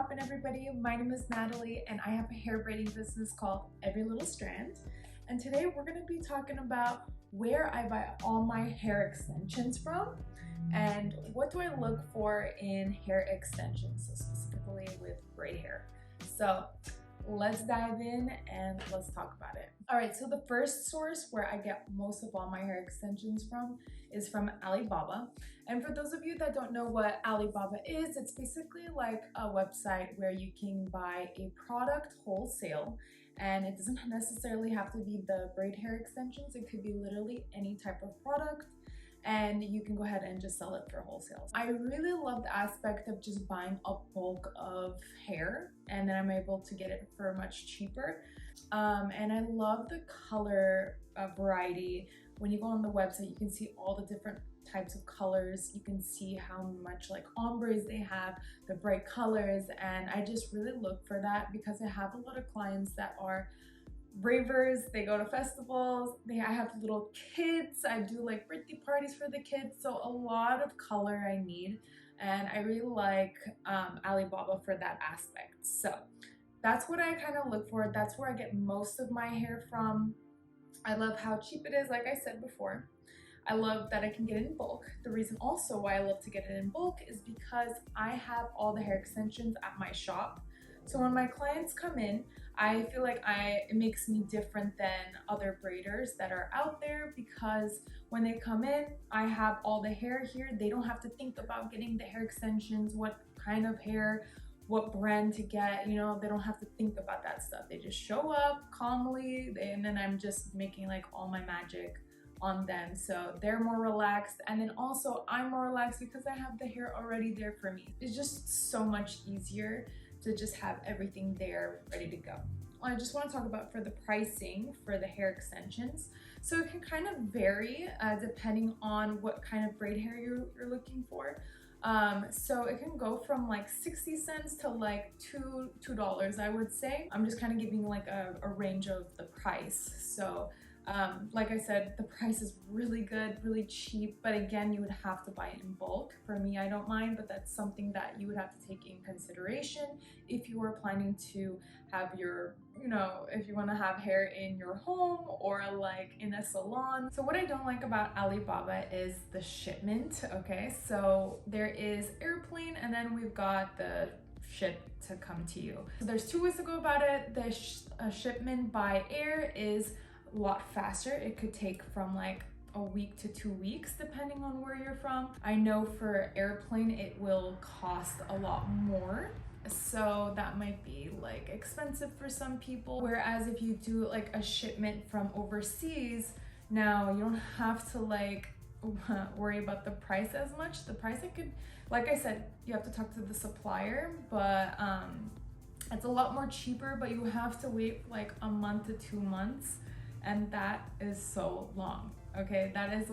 poppin', everybody? My name is Natalie and I have a hair braiding business called Every Little Strand. And today we're going to be talking about where I buy all my hair extensions from and what do I look for in hair extensions, so specifically with braid hair. So let's dive in and let's talk about it. All right, so the first source where I get most of all my hair extensions from is from Alibaba. And for those of you that don't know what Alibaba is, it's basically like a website where you can buy a product wholesale, and it doesn't necessarily have to be the braid hair extensions. It could be literally any type of product, and you can go ahead and just sell it for wholesale. I really love the aspect of just buying a bulk of hair and then I'm able to get it for much cheaper. And I love the color variety. When you go on the website, you can see all the different types of colors. You can see how much like ombres they have, the bright colors, and I just really look for that because I have a lot of clients that are ravers. They go to festivals. I have little kids. I do like birthday parties for the kids, so a lot of color I need, and I really like Alibaba for that aspect. So that's what I kind of look for. That's where I get most of my hair from. I love how cheap it is, like I said before. I love that I can get it in bulk. The reason also why I love to get it in bulk is because I have all the hair extensions at my shop. So when my clients come in, I feel like it makes me different than other braiders that are out there, because when they come in, I have all the hair here. They don't have to think about getting the hair extensions, what kind of hair, what brand to get, you know, they don't have to think about that stuff. They just show up calmly, and then I'm just making like all my magic on them, so they're more relaxed, and then also I'm more relaxed because I have the hair already there for me. It's just so much easier to just have everything there ready to go. I just want to talk about for the pricing for the hair extensions. So it can kind of vary depending on what kind of braid hair you're looking for. So it can go from like 60 cents to like $2, I would say. I'm just kind of giving like a range of the price. So like I said, the price is really good, really cheap, but again, you would have to buy it in bulk. For me, I don't mind, but that's something that you would have to take in consideration if you were planning to have your, you know, if you want to have hair in your home or like in a salon. So what I don't like about Alibaba is the shipment, okay? So there is airplane, and then we've got the ship to come to you. So there's two ways to go about it. The shipment by air is a lot faster. It could take from like a week to 2 weeks depending on where you're from. I know for airplane it will cost a lot more, so that might be like expensive for some people, whereas if you do like a shipment from overseas, now you don't have to like worry about the price as much. The price, it could, like I said, you have to talk to the supplier, but it's a lot more cheaper, but you have to wait like a month to 2 months, and that is so long. Okay, that is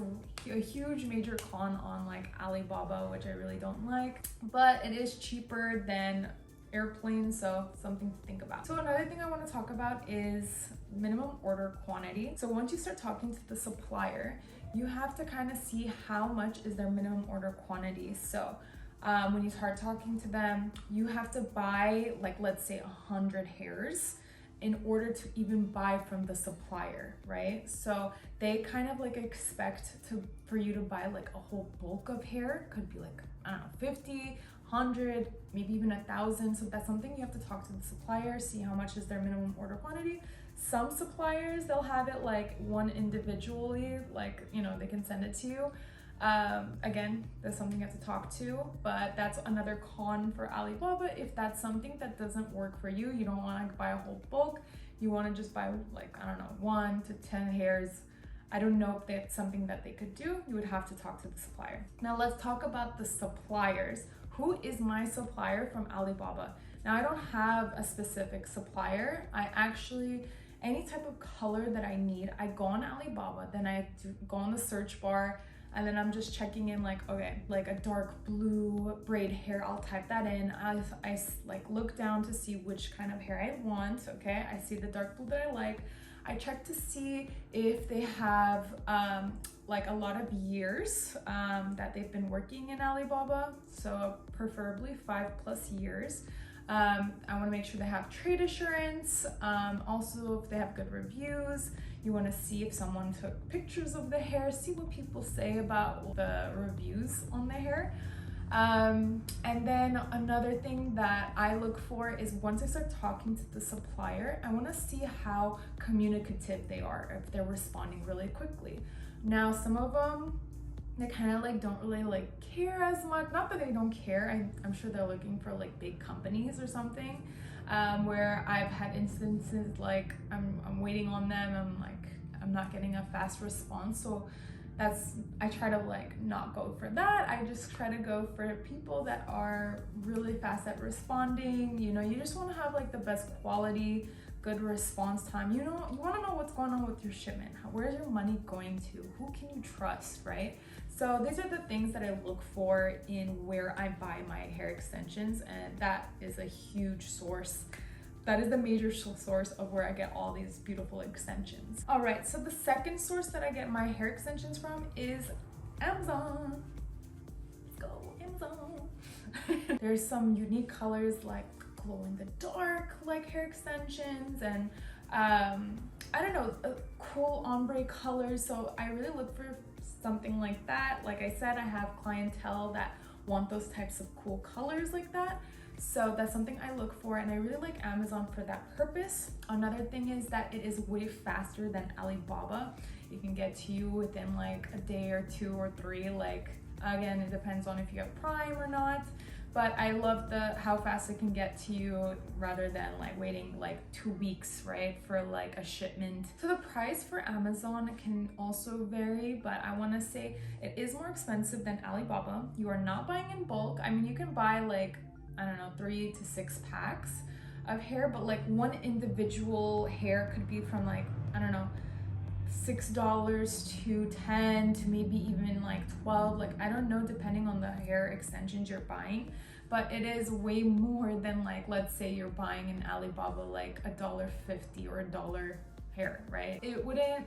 a huge major con on like Alibaba, which I really don't like, but it is cheaper than airplane, so something to think about. So another thing I want to talk about is minimum order quantity. So once you start talking to the supplier, you have to kind of see how much is their minimum order quantity. So when you start talking to them, you have to buy like, let's say 100 hairs in order to even buy from the supplier, right? So they kind of like expect for you to buy like a whole bulk of hair. Could be like, I don't know, 50, 100, maybe even 1,000. So that's something you have to talk to the supplier, see how much is their minimum order quantity. Some suppliers, they'll have it like one individually, like, you know, they can send it to you. Again, that's something you have to talk to, but that's another con for Alibaba. If that's something that doesn't work for you, you don't want to buy a whole bulk, you want to just buy like, I don't know, 1 to 10 hairs. I don't know if that's something that they could do. You would have to talk to the supplier. Now let's talk about the suppliers. Who is my supplier from Alibaba? Now I don't have a specific supplier. I actually, any type of color that I need, I go on Alibaba, then I go on the search bar, and then I'm just checking in like, okay, like a dark blue braid hair, I'll type that in. I like look down to see which kind of hair I want, okay? I see the dark blue that I like. I check to see if they have like a lot of years that they've been working in Alibaba, so preferably 5+ years. I want to make sure they have trade assurance. Also, if they have good reviews, you want to see if someone took pictures of the hair, see what people say about the reviews on the hair. And then another thing that I look for is once I start talking to the supplier, I want to see how communicative they are, if they're responding really quickly. Now, some of them, they kind of like don't really like care as much. Not that they don't care, I'm sure they're looking for like big companies or something, where I've had instances like I'm waiting on them, I'm not getting a fast response. So I try to like not go for that. I just try to go for people that are really fast at responding. You know, you just want to have like the best quality, good response time. You know, you want to know what's going on with your shipment. Where's your money going to? Who can you trust, right? So these are the things that I look for in where I buy my hair extensions, and that is a huge source. That is the major source of where I get all these beautiful extensions. All right, so the second source that I get my hair extensions from is Amazon. Let's go, Amazon. There's some unique colors like glow in the dark like hair extensions, and I don't know, cool ombre colors. So I really look for something like that. Like I said, I have clientele that want those types of cool colors like that. So that's something I look for, and I really like Amazon for that purpose. Another thing is that it is way faster than Alibaba. It can get to you within like a day or 2 or 3. Like, again, it depends on if you have Prime or not. But I love how fast it can get to you rather than like waiting like 2 weeks, right, for like a shipment. So the price for Amazon can also vary, but I want to say it is more expensive than Alibaba. You are not buying in bulk. I mean, you can buy like, I don't know, 3 to 6 packs of hair, but like one individual hair could be from like, I don't know, $6 to 10 to maybe even like 12. Like, I don't know, depending on the hair extensions you're buying, but it is way more than like, let's say you're buying in Alibaba like $1.50 or $1 hair, right? It wouldn't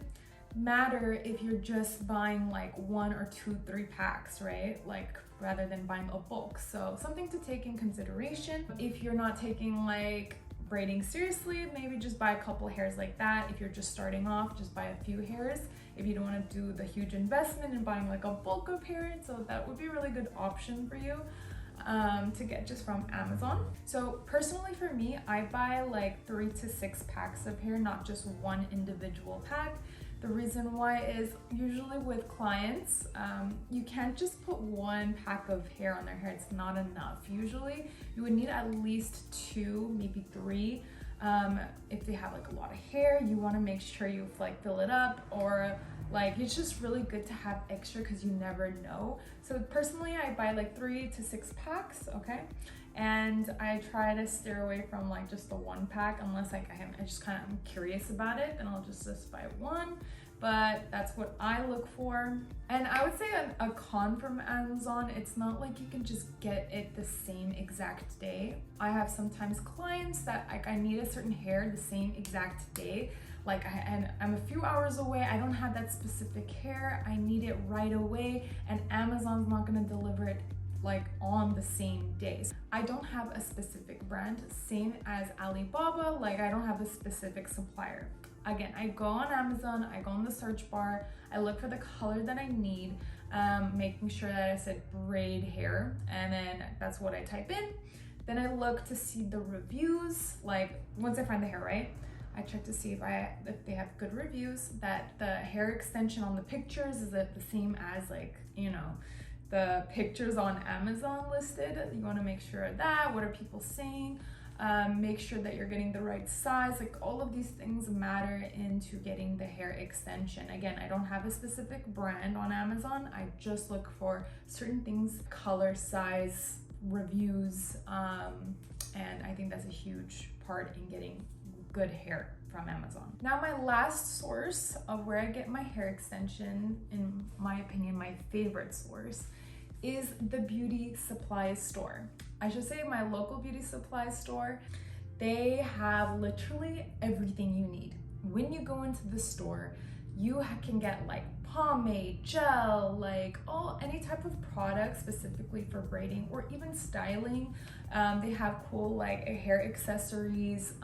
matter if you're just buying like 1 or 2, 3 packs, right? Like, rather than buying a bulk. So something to take in consideration. If you're not taking like braiding seriously, maybe just buy a couple hairs like that. If you're just starting off, just buy a few hairs. If you don't want to do the huge investment in buying like a bulk of hair, so that would be a really good option for you to get just from Amazon. So personally for me, I buy like 3 to 6 packs of hair, not just one individual pack. The reason why is usually with clients, you can't just put 1 pack of hair on their hair. It's not enough. Usually you would need at least 2, maybe 3. If they have like a lot of hair, you want to make sure you like fill it up, or like it's just really good to have extra because you never know. So personally, I buy like 3 to 6 packs, okay? And I try to steer away from like just the 1 pack unless like I just kind of am curious about it, and I'll just buy 1. But that's what I look for. And I would say a con from Amazon, it's not like you can just get it the same exact day. I have sometimes clients that like I need a certain hair the same exact day. Like I'm a few hours away, I don't have that specific hair, I need it right away, and Amazon's not gonna deliver it like on the same days. I don't have a specific brand, same as Alibaba, like I don't have a specific supplier. Again, I go on Amazon, I go on the search bar, I look for the color that I need, making sure that I said braid hair, and then that's what I type in. Then I look to see the reviews, like once I find the hair, right? I check to see if they have good reviews, that the hair extension on the pictures is the same as like, you know, the pictures on Amazon listed. You want to make sure of that. What are people saying? Make sure that you're getting the right size. Like all of these things matter into getting the hair extension. Again, I don't have a specific brand on Amazon. I just look for certain things, color, size, reviews, and I think that's a huge part in getting good hair from Amazon. Now, my last source of where I get my hair extension, in my opinion, my favorite source, is the beauty supply store. I should say my local beauty supply store. They have literally everything you need. When you go into the store, can get like pomade, gel, like any type of product specifically for braiding or even styling. They have cool like hair accessories.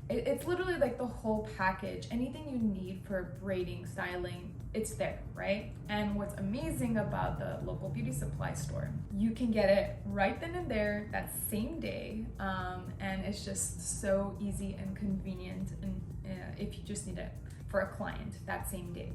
It's literally like the whole package. Anything you need for braiding, styling, it's there, right? And what's amazing about the local beauty supply store, you can get it right then and there that same day, and it's just so easy and convenient, and if you just need it for a client that same day.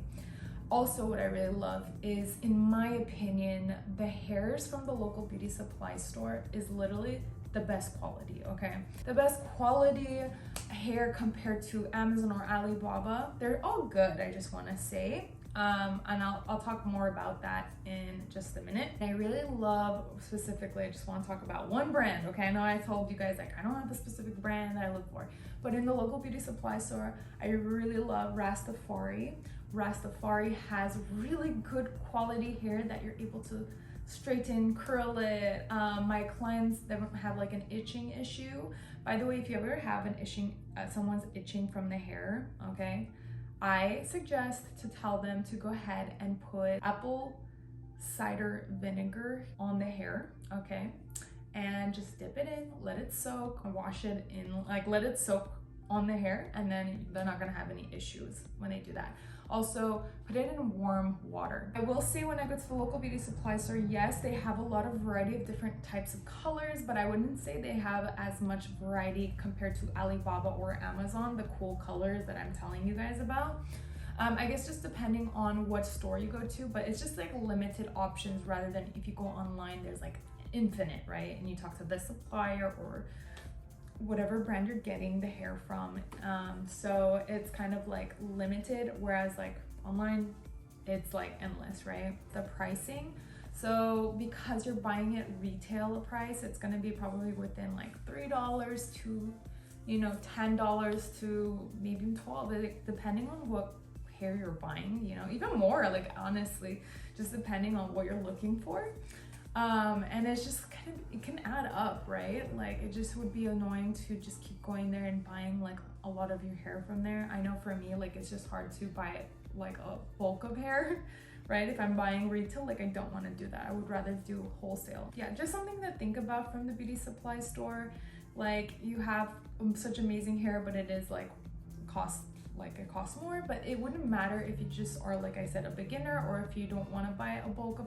Also, what I really love is, in my opinion, the hairs from the local beauty supply store is literally the best quality, okay? The best quality hair compared to Amazon or Alibaba. They're all good, I just wanna say. And I'll talk more about that in just a minute. I really love, specifically, I just want to talk about one brand, okay? I know I told you guys, like, I don't have a specific brand that I look for, but in the local beauty supply store, I really love Rastafari. Rastafari has really good quality hair that you're able to straighten, curl it. My clients, they don't have like an itching issue. By the way, if you ever have an itching, someone's itching from the hair, okay? I suggest to tell them to go ahead and put apple cider vinegar on the hair, okay? And just dip it in, let it soak, wash it in, like let it soak on the hair, and then they're not gonna have any issues when they do that. Also, put it in warm water. I will say, when I go to the local beauty supply store, yes, they have a lot of variety of different types of colors, but I wouldn't say they have as much variety compared to Alibaba or Amazon, the cool colors that I'm telling you guys about. I guess just depending on what store you go to, but it's just like limited options rather than if you go online, there's like infinite, right? And you talk to the supplier or whatever brand you're getting the hair from, so it's kind of like limited, whereas like online it's like endless, right? The pricing, so because you're buying it retail price, it's going to be probably within like $3 to, you know, $10 to maybe 12, like, depending on what hair you're buying, you know, even more, like honestly, just depending on what you're looking for. And it's just kind of, it can add up, right? Like it just would be annoying to just keep going there and buying like a lot of your hair from there. I know for me, like it's just hard to buy like a bulk of hair, right? If I'm buying retail, like I don't want to do that. I would rather do wholesale. Yeah, just something to think about from the beauty supply store. Like you have such amazing hair, but it is like it costs more, but it wouldn't matter if you just are, like I said, a beginner, or if you don't want to buy a bulks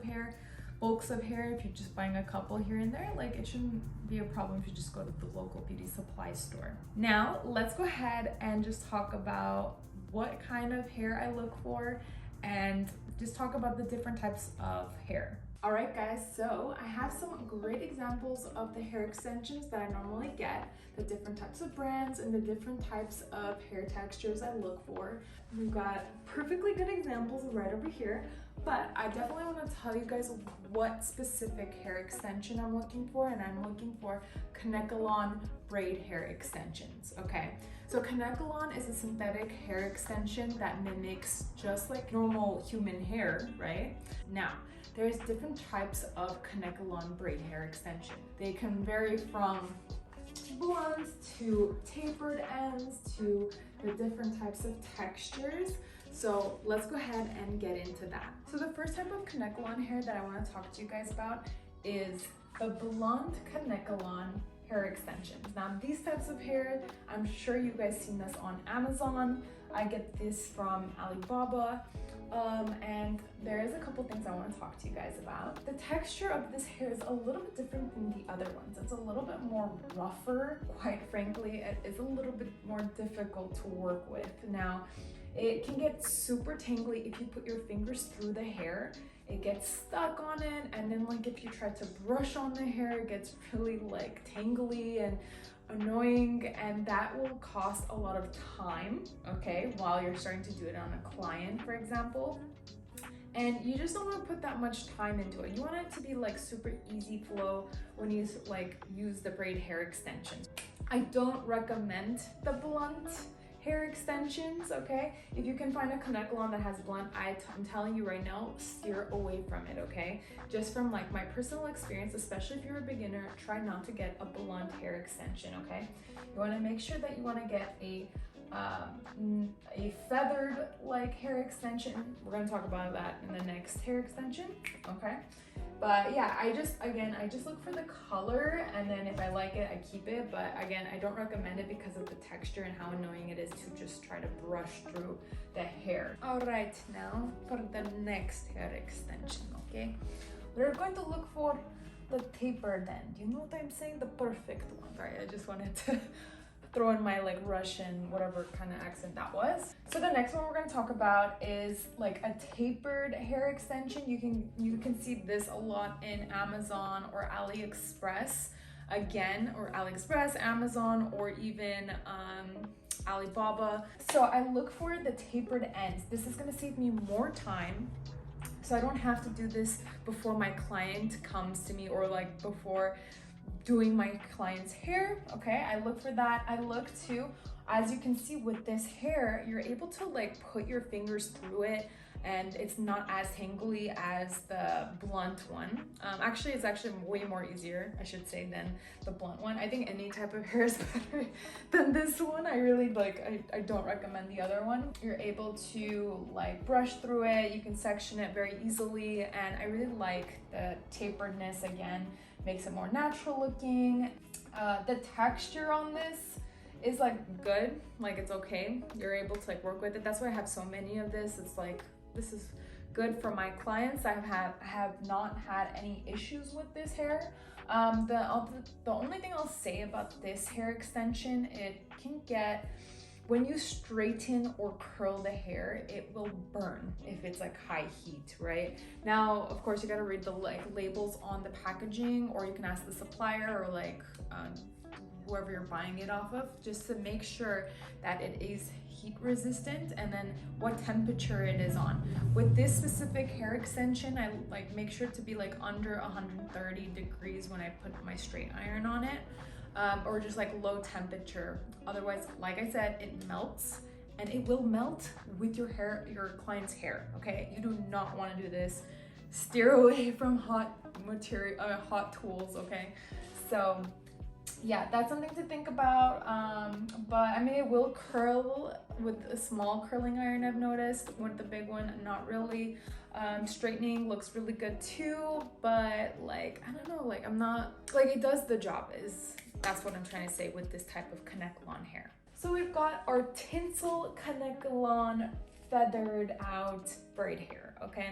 of hair. If you're just buying a couple here and there, like it shouldn't be a problem if you just go to the local beauty supply store. Now let's go ahead and just talk about what kind of hair I look for, and just talk about the different types of hair. All right guys, so I have some great examples of the hair extensions that I normally get, the different types of brands and the different types of hair textures I look for. We've got perfectly good examples right over here, but I definitely want to tell you guys what specific hair extension I'm looking for, and I'm looking for Kanekalon braid hair extensions, okay? So Kanekalon is a synthetic hair extension that mimics just like normal human hair, right? Now, there's different types of Kanekalon braid hair extension. They can vary from blondes to tapered ends to the different types of textures. So let's go ahead and get into that. So the first type of Kanekalon hair that I want to talk to you guys about is the blunt Kanekalon hair extensions. Now these types of hair, I'm sure you guys seen this on Amazon. I get this from Alibaba. And there is a couple things I want to talk to you guys about. The texture of this hair is a little bit different than the other ones. It's a little bit more rougher. Quite frankly, it is a little bit more difficult to work with. Now, it can get super tangly if you put your fingers through the hair. It gets stuck on it, and then like if you try to brush on the hair, it gets really like tangly and annoying, and that will cost a lot of time, okay, while you're starting to do it on a client, for example. And you just don't want to put that much time into it. You want it to be like super easy flow when you like use the braid hair extensions. I don't recommend the blunt hair extensions, okay? If you can find a Kanekalon that has blunt, I'm telling you right now, steer away from it, okay? Just from like my personal experience, especially if you're a beginner, try not to get a blunt hair extension, okay? You want to make sure that you want to get a a feathered like hair extension. We're gonna talk about that in the next hair extension, okay? But yeah, I just look for the color, and then if I like it, I keep it. But again, I don't recommend it because of the texture and how annoying it is to just try to brush through the hair. All right, now for the next hair extension, okay? We're going to look for the tapered end. You know what I'm saying? The perfect one. Sorry, I just wanted to throw in my like Russian, whatever kind of accent that was. So the next one we're gonna talk about is like a tapered hair extension. You can see this a lot in Amazon or AliExpress, again, or AliExpress, Amazon, or even Alibaba. So I look for the tapered ends. This is gonna save me more time, so I don't have to do this before my client comes to me, or like before doing my client's hair, okay? I look for that. I look too, as you can see with this hair, you're able to like put your fingers through it, and it's not as tangly as the blunt one. Actually, it's actually way more easier, I should say, than the blunt one. I think any type of hair is better than this one. I really like, I don't recommend the other one. You're able to like brush through it, you can section it very easily, and I really like the taperedness. Again, makes it more natural looking. The texture on this is like good, like it's okay. You're able to like work with it. That's why I have so many of this. It's like, this is good for my clients. I have not had any issues with this hair. The only thing I'll say about this hair extension, it can get, when you straighten or curl the hair, it will burn if it's like high heat, right? Now, of course, you gotta read the like labels on the packaging, or you can ask the supplier or like whoever you're buying it off of, just to make sure that it is heat resistant, and then what temperature it is on. With this specific hair extension, I like make sure to be like under 130 degrees when I put my straight iron on it. Or just like low temperature. Otherwise, like I said, it melts, and it will melt with your hair, your client's hair, okay? You do not want to do this. Steer away from hot material, hot tools, okay? So yeah, that's something to think about. But I mean, it will curl with a small curling iron, I've noticed. With the big one, not really. Straightening looks really good too, but like, I don't know, like I'm not, like it does the job, that's what I'm trying to say with this type of Kanekalon hair. So we've got our Tinsel Kanekalon feathered out braid hair, okay?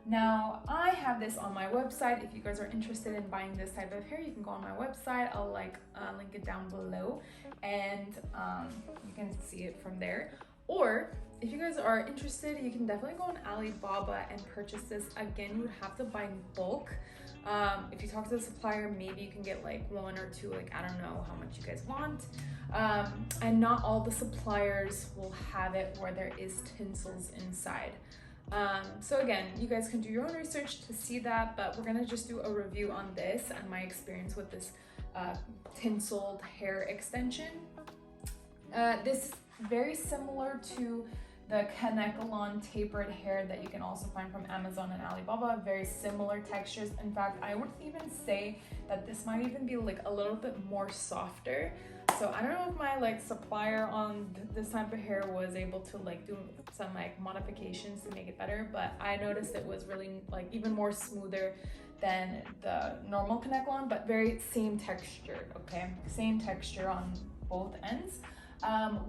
Now, I have this on my website. If you guys are interested in buying this type of hair, you can go on my website. I'll like link it down below, and you can see it from there. Or if you guys are interested, you can definitely go on Alibaba and purchase this. Again, you would have to buy in bulk. If you talk to the supplier, maybe you can get like one or two, like I don't know how much you guys want. And not all the suppliers will have it where there is tinsels inside. So again, you guys can do your own research to see that, but we're gonna just do a review on this and my experience with this tinseled hair extension. This is very similar to the Kanekalon tapered hair that you can also find from Amazon and Alibaba. Very similar textures. In fact, I would even say that this might even be like a little bit more softer. So I don't know if my like supplier on this type of hair was able to like do some like modifications to make it better, but I noticed it was really like even more smoother than the normal Kanekalon, but very same texture, okay? Same texture on both ends.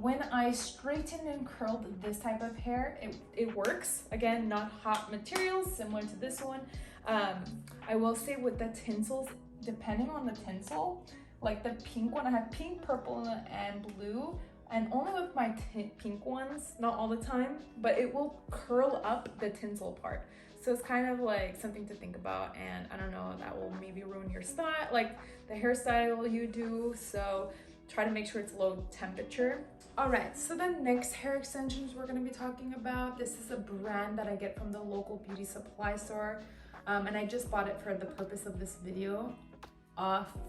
When I straightened and curled this type of hair, it works. Again, not hot materials, similar to this one. I will say with the tinsels, depending on the tinsel, like the pink one, I have pink, purple, and blue, and only with my pink ones, not all the time, but it will curl up the tinsel part. So it's kind of like something to think about, and I don't know, that will maybe ruin your style, like the hairstyle you do. So try to make sure it's low temperature. All right, so the next hair extensions we're gonna be talking about, this is a brand that I get from the local beauty supply store, and I just bought it for the purpose of this video.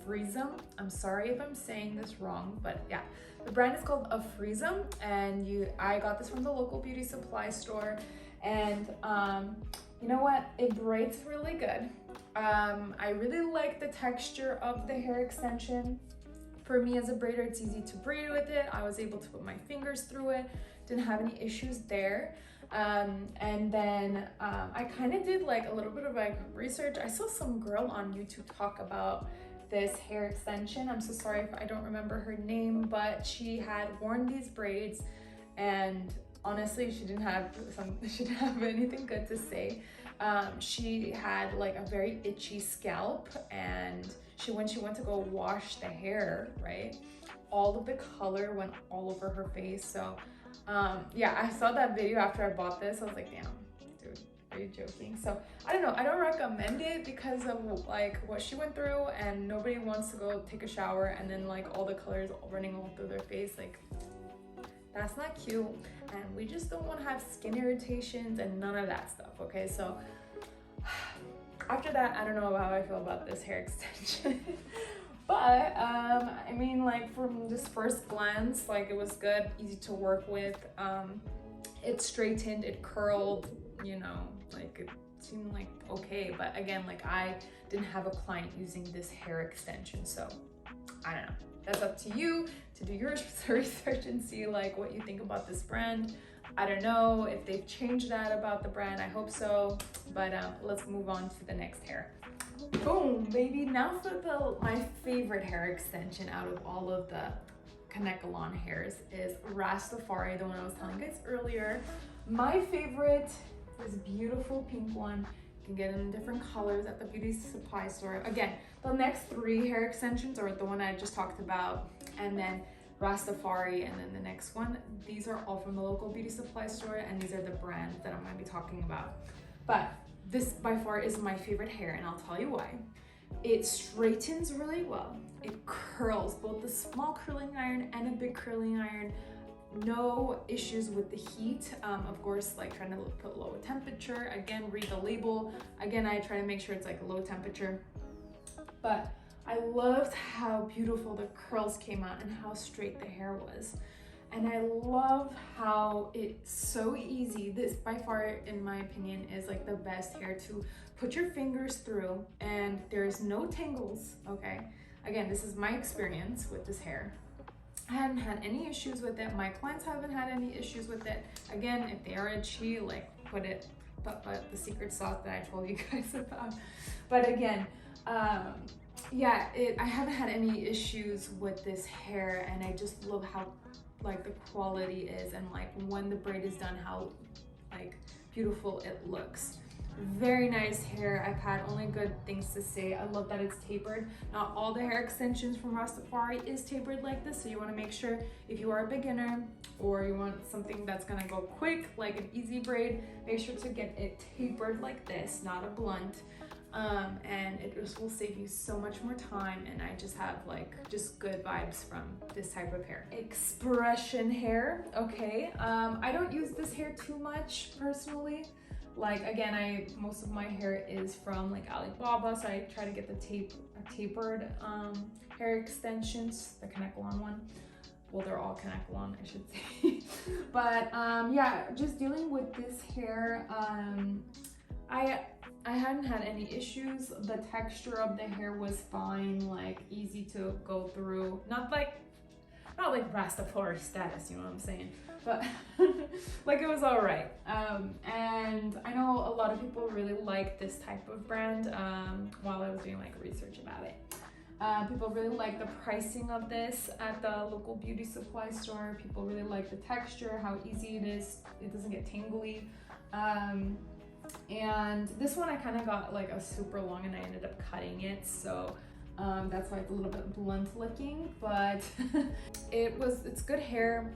Freezem. I'm sorry if I'm saying this wrong, but yeah, the brand is called Freezem, and I got this from the local beauty supply store, and you know what? It braids really good. I really like the texture of the hair extension. For me as a braider, it's easy to braid with it. I was able to put my fingers through it, didn't have any issues there. And then I kind of did like a little bit of like research. I saw some girl on YouTube talk about this hair extension. I'm so sorry if I don't remember her name, but she had worn these braids, and honestly, she didn't have anything good to say. She had like a very itchy scalp, and when she went to go wash the hair, right, all of the color went all over her face. So yeah, I saw that video after I bought this. I was like, damn, dude, are you joking? So I don't know, I don't recommend it because of like what she went through, and nobody wants to go take a shower and then like all the colors running all through their face. Like, that's not cute, and we just don't want to have skin irritations and none of that stuff, okay? So after that, I don't know how I feel about this hair extension. But I mean, like, from this first glance, like, it was good, easy to work with. It straightened, it curled, you know, like it seemed like okay. But again, like, I didn't have a client using this hair extension, so I don't know. That's up to you to do your research and see like what you think about this brand. I don't know if they've changed that about the brand. I hope so. But let's move on to the next hair. Boom, baby. Now for my favorite hair extension out of all of the Kanekalon hairs is Rastafari, the one I was telling you guys earlier. My favorite, this beautiful pink one. You can get it in different colors at the beauty supply store. Again, the next 3 hair extensions are the one I just talked about, and then Rastafari, and then the next one. These are all from the local beauty supply store, and these are the brands that I'm going to be talking about. But this by far is my favorite hair, and I'll tell you why. It straightens really well. It curls, both the small curling iron and a big curling iron. No issues with the heat. Of course, like trying to put low temperature. Again, read the label. Again, I try to make sure it's like low temperature. But I loved how beautiful the curls came out and how straight the hair was. And I love how it's so easy. This by far, in my opinion, is like the best hair to put your fingers through, and there's no tangles, okay? Again, this is my experience with this hair. I haven't had any issues with it. My clients haven't had any issues with it. Again, if they are itchy, like put the secret sauce that I told you guys about. But again, yeah, I haven't had any issues with this hair, and I just love how like the quality is, and like when the braid is done, how like beautiful it looks. Very nice hair. I've had only good things to say. I love that it's tapered. Not all the hair extensions from Rastafari is tapered like this, so you want to make sure if you are a beginner or you want something that's gonna go quick, like an easy braid, make sure to get it tapered like this, not a blunt. And it just will save you so much more time, and I just have like just good vibes from this type of hair. Expression hair, okay. I don't use this hair too much personally. Like, again, most of my hair is from like Alibaba, so I try to get the tapered hair extensions, the Kanekalon one. Well, they're all Kanekalon, I should say. But yeah, just dealing with this hair, I hadn't had any issues. The texture of the hair was fine, like easy to go through. Not like Rastafari status, you know what I'm saying? But like it was all right. And I know a lot of people really like this type of brand. While I was doing like research about it, people really like the pricing of this at the local beauty supply store. People really like the texture, how easy it is. It doesn't get tangly. And this one I kind of got like a super long, and I ended up cutting it, so that's why it's a little bit blunt looking, but it's good hair.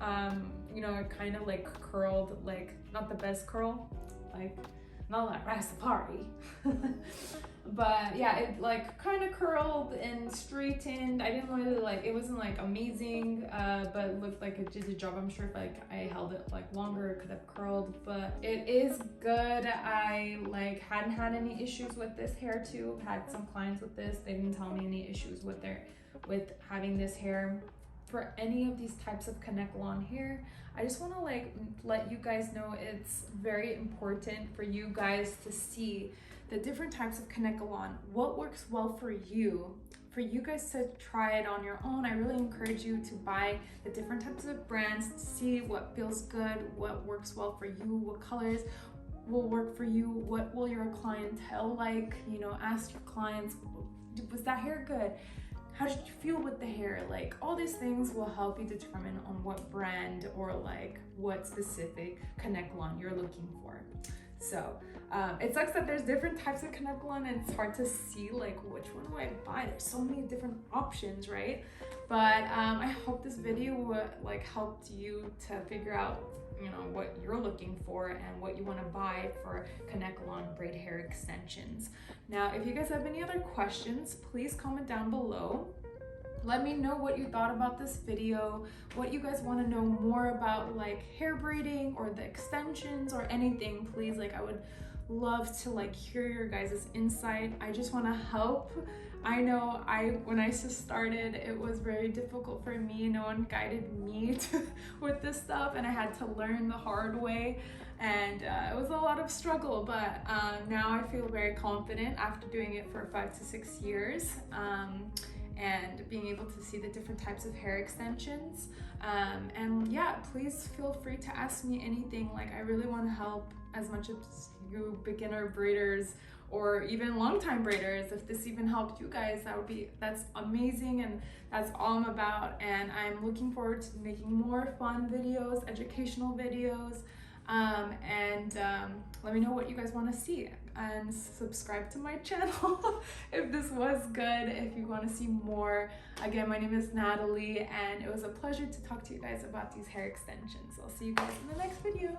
You know, it kind of like curled, like not the best curl, like not like Rastafari. But yeah, it like kind of curled and straightened. I didn't really like, it wasn't like amazing, but it looked like it did the job. I'm sure if like I held it like longer, it could have curled, but it is good. I like hadn't had any issues with this hair too. I've had some clients with this. They didn't tell me any issues with having this hair. For any of these types of Kanekalon hair, I just want to like let you guys know it's very important for you guys to see the different types of Kanekalon, what works well for you, for you guys to try it on your own. I really encourage you to buy the different types of brands to see what feels good, what works well for you, what colors will work for you, what will your clientele like. You know, ask your clients, was that hair good? How did you feel with the hair? Like, all these things will help you determine on what brand or like what specific connect-lawn you're looking for. So it sucks that there's different types of connect-lawn and it's hard to see like which one do I buy. There's so many different options, right? But I hope this video like helped you to figure out, you know, what you're looking for and what you want to buy for connect-lawn braid hair extensions. Now, if you guys have any other questions, please comment down below. Let me know what you thought about this video, what you guys want to know more about, like hair braiding or the extensions or anything. Please, like, I would love to like hear your guys' insight. I just want to help. I know when I just started, it was very difficult for me. No one guided me with this stuff, and I had to learn the hard way, and it was a lot of struggle, but now I feel very confident after doing it for 5 to 6 years. And being able to see the different types of hair extensions. And yeah, please feel free to ask me anything. Like, I really want to help as much as you beginner braiders or even longtime braiders. If this even helped you guys, that's amazing, and that's all I'm about. And I'm looking forward to making more fun videos, educational videos. Let me know what you guys want to see, and subscribe to my channel if this was good, if you want to see more. Again, my name is Natalie, and it was a pleasure to talk to you guys about these hair extensions. I'll see you guys in the next video.